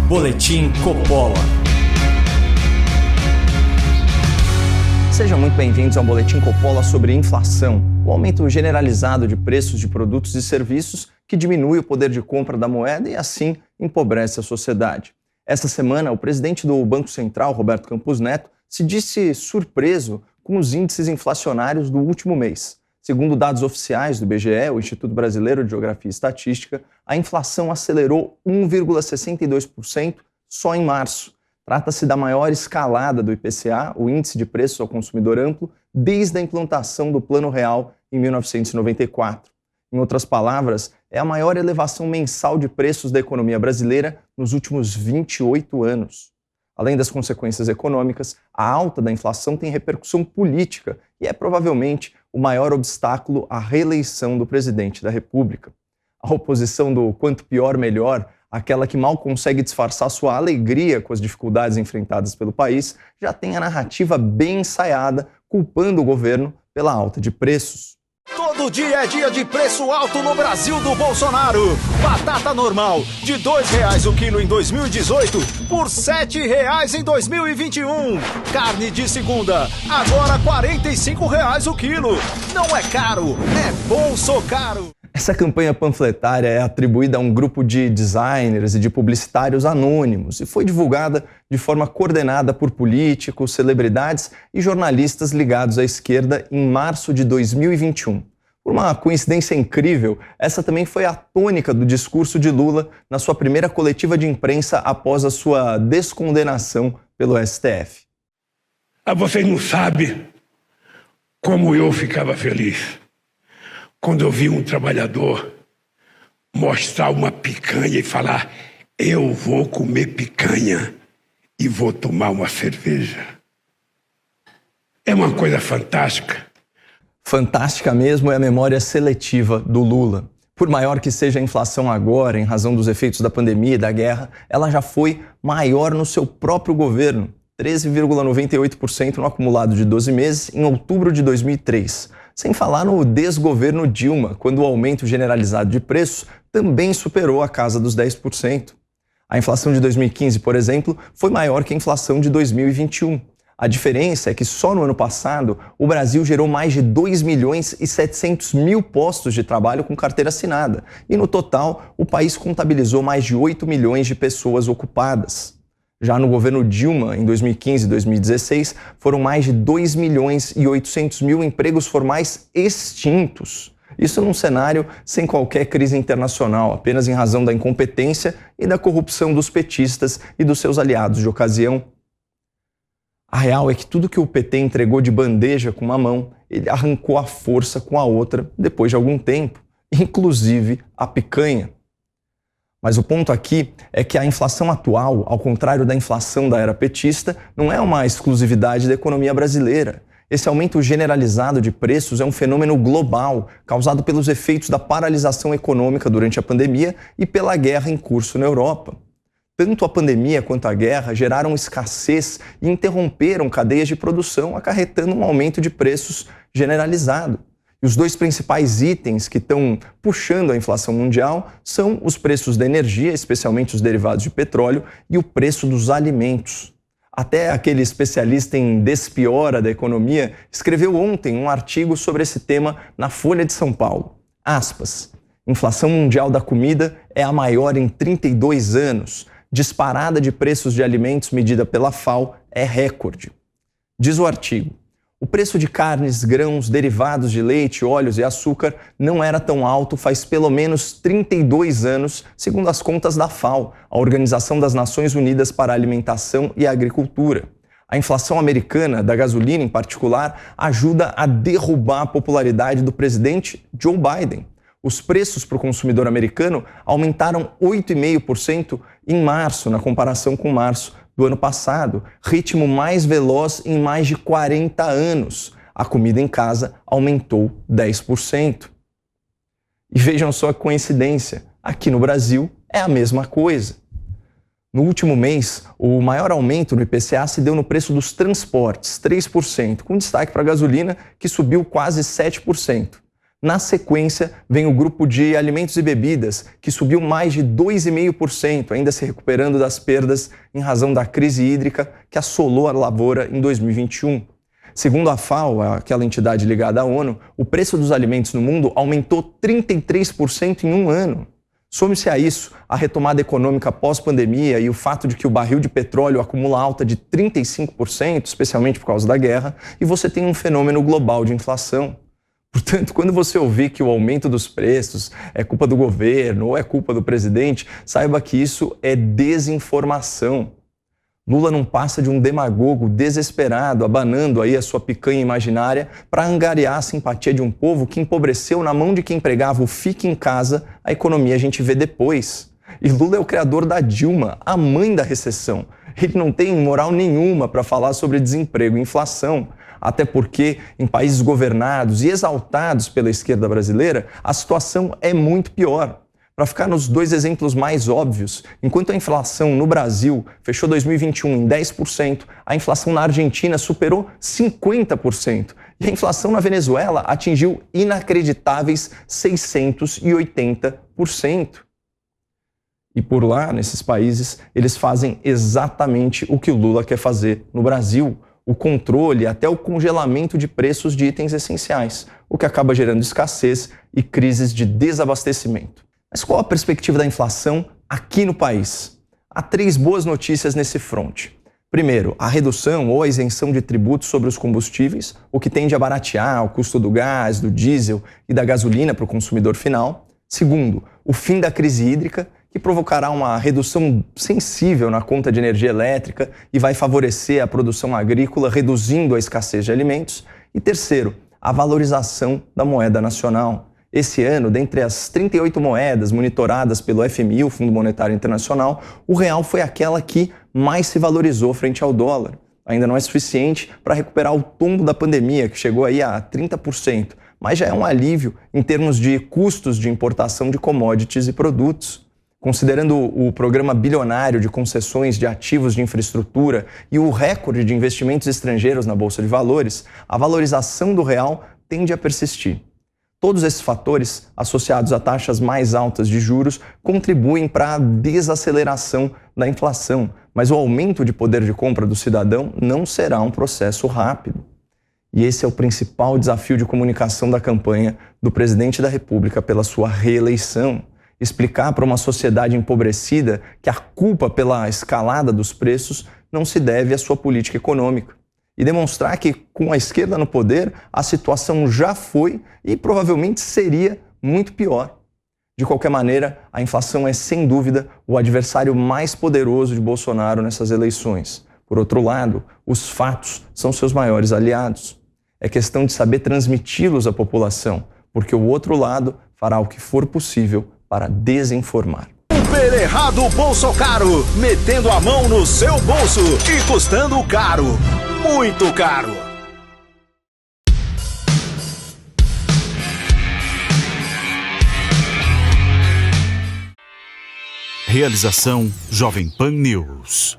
Boletim Coppola. Sejam muito bem-vindos ao Boletim Coppola sobre inflação, o aumento generalizado de preços de produtos e serviços que diminui o poder de compra da moeda e, assim, empobrece a sociedade. Esta semana, o presidente do Banco Central, Roberto Campos Neto, se disse surpreso com os índices inflacionários do último mês. Segundo dados oficiais do IBGE, o Instituto Brasileiro de Geografia e Estatística, a inflação acelerou 1,62% só em março. Trata-se da maior escalada do IPCA, o Índice de Preços ao Consumidor Amplo, desde a implantação do Plano Real em 1994. Em outras palavras, é a maior elevação mensal de preços da economia brasileira nos últimos 28 anos. Além das consequências econômicas, a alta da inflação tem repercussão política e é provavelmente o maior obstáculo à reeleição do presidente da República. A oposição do quanto pior, melhor, aquela que mal consegue disfarçar sua alegria com as dificuldades enfrentadas pelo país, já tem a narrativa bem ensaiada, culpando o governo pela alta de preços. Todo dia é dia de preço alto no Brasil do Bolsonaro. Batata normal, de R$ 2,00 o quilo em 2018, por R$ 7,00 em 2021. Carne de segunda, agora R$ 45,00 o quilo. Não é caro, é bolso caro. Essa campanha panfletária é atribuída a um grupo de designers e de publicitários anônimos e foi divulgada de forma coordenada por políticos, celebridades e jornalistas ligados à esquerda em março de 2021. Por uma coincidência incrível, essa também foi a tônica do discurso de Lula na sua primeira coletiva de imprensa após a sua descondenação pelo STF. Vocês não sabem como eu ficava feliz quando eu vi um trabalhador mostrar uma picanha e falar: eu vou comer picanha e vou tomar uma cerveja. É uma coisa fantástica. Fantástica mesmo é a memória seletiva do Lula. Por maior que seja a inflação agora, em razão dos efeitos da pandemia e da guerra, ela já foi maior no seu próprio governo, 13,98% no acumulado de 12 meses em outubro de 2003. Sem falar no desgoverno Dilma, quando o aumento generalizado de preços também superou a casa dos 10%. A inflação de 2015, por exemplo, foi maior que a inflação de 2021. A diferença é que só no ano passado o Brasil gerou mais de 2.700.000 postos de trabalho com carteira assinada e no total o país contabilizou mais de 8 milhões de pessoas ocupadas. Já no governo Dilma, em 2015 e 2016, foram mais de 2.800.000 empregos formais extintos. Isso num cenário sem qualquer crise internacional, apenas em razão da incompetência e da corrupção dos petistas e dos seus aliados de ocasião. A real é que tudo que o PT entregou de bandeja com uma mão, ele arrancou à força com a outra depois de algum tempo, inclusive a picanha. Mas o ponto aqui é que a inflação atual, ao contrário da inflação da era petista, não é uma exclusividade da economia brasileira. Esse aumento generalizado de preços é um fenômeno global, causado pelos efeitos da paralisação econômica durante a pandemia e pela guerra em curso na Europa. Tanto a pandemia quanto a guerra geraram escassez e interromperam cadeias de produção, acarretando um aumento de preços generalizado. E os dois principais itens que estão puxando a inflação mundial são os preços da energia, especialmente os derivados de petróleo, e o preço dos alimentos. Até aquele especialista em despiora da economia escreveu ontem um artigo sobre esse tema na Folha de São Paulo. Aspas, inflação mundial da comida é a maior em 32 anos. Disparada de preços de alimentos medida pela FAO é recorde. Diz o artigo, o preço de carnes, grãos, derivados de leite, óleos e açúcar não era tão alto faz pelo menos 32 anos, segundo as contas da FAO, a Organização das Nações Unidas para a Alimentação e a Agricultura. A inflação americana, da gasolina em particular, ajuda a derrubar a popularidade do presidente Joe Biden. Os preços para o consumidor americano aumentaram 8,5% em março, na comparação com março do ano passado, ritmo mais veloz em mais de 40 anos. A comida em casa aumentou 10%. E vejam só a coincidência, aqui no Brasil é a mesma coisa. No último mês, o maior aumento no IPCA se deu no preço dos transportes, 3%, com destaque para a gasolina, que subiu quase 7%. Na sequência, vem o grupo de alimentos e bebidas, que subiu mais de 2,5%, ainda se recuperando das perdas em razão da crise hídrica que assolou a lavoura em 2021. Segundo a FAO, aquela entidade ligada à ONU, o preço dos alimentos no mundo aumentou 33% em um ano. Some-se a isso a retomada econômica pós-pandemia e o fato de que o barril de petróleo acumula alta de 35%, especialmente por causa da guerra, e você tem um fenômeno global de inflação. Portanto, quando você ouvir que o aumento dos preços é culpa do governo ou é culpa do presidente, saiba que isso é desinformação. Lula não passa de um demagogo desesperado, abanando aí a sua picanha imaginária para angariar a simpatia de um povo que empobreceu na mão de quem pregava o fique em casa, a economia a gente vê depois. E Lula é o criador da Dilma, a mãe da recessão. Ele não tem moral nenhuma para falar sobre desemprego e inflação. Até porque, em países governados e exaltados pela esquerda brasileira, a situação é muito pior. Para ficar nos dois exemplos mais óbvios, enquanto a inflação no Brasil fechou 2021 em 10%, a inflação na Argentina superou 50%. E a inflação na Venezuela atingiu inacreditáveis 680%. E por lá, nesses países, eles fazem exatamente o que o Lula quer fazer no Brasil. O controle, até o congelamento de preços de itens essenciais, o que acaba gerando escassez e crises de desabastecimento. Mas qual a perspectiva da inflação aqui no país? Há 3 boas notícias nesse fronte. Primeiro, a redução ou a isenção de tributos sobre os combustíveis, o que tende a baratear o custo do gás, do diesel e da gasolina para o consumidor final. Segundo, o fim da crise hídrica, que provocará uma redução sensível na conta de energia elétrica e vai favorecer a produção agrícola, reduzindo a escassez de alimentos. E terceiro, a valorização da moeda nacional. Esse ano, dentre as 38 moedas monitoradas pelo FMI, o Fundo Monetário Internacional, o real foi aquela que mais se valorizou frente ao dólar. Ainda não é suficiente para recuperar o tombo da pandemia, que chegou aí a 30%, mas já é um alívio em termos de custos de importação de commodities e produtos. Considerando o programa bilionário de concessões de ativos de infraestrutura e o recorde de investimentos estrangeiros na Bolsa de Valores, a valorização do real tende a persistir. Todos esses fatores, associados a taxas mais altas de juros, contribuem para a desaceleração da inflação, mas o aumento de poder de compra do cidadão não será um processo rápido. E esse é o principal desafio de comunicação da campanha do presidente da República pela sua reeleição. Explicar para uma sociedade empobrecida que a culpa pela escalada dos preços não se deve à sua política econômica. E demonstrar que, com a esquerda no poder, a situação já foi e provavelmente seria muito pior. De qualquer maneira, a inflação é, sem dúvida, o adversário mais poderoso de Bolsonaro nessas eleições. Por outro lado, os fatos são seus maiores aliados. É questão de saber transmiti-los à população, porque o outro lado fará o que for possível para desinformar. Super errado Bolsocaro, metendo a mão no seu bolso e custando caro, muito caro. Realização Jovem Pan News.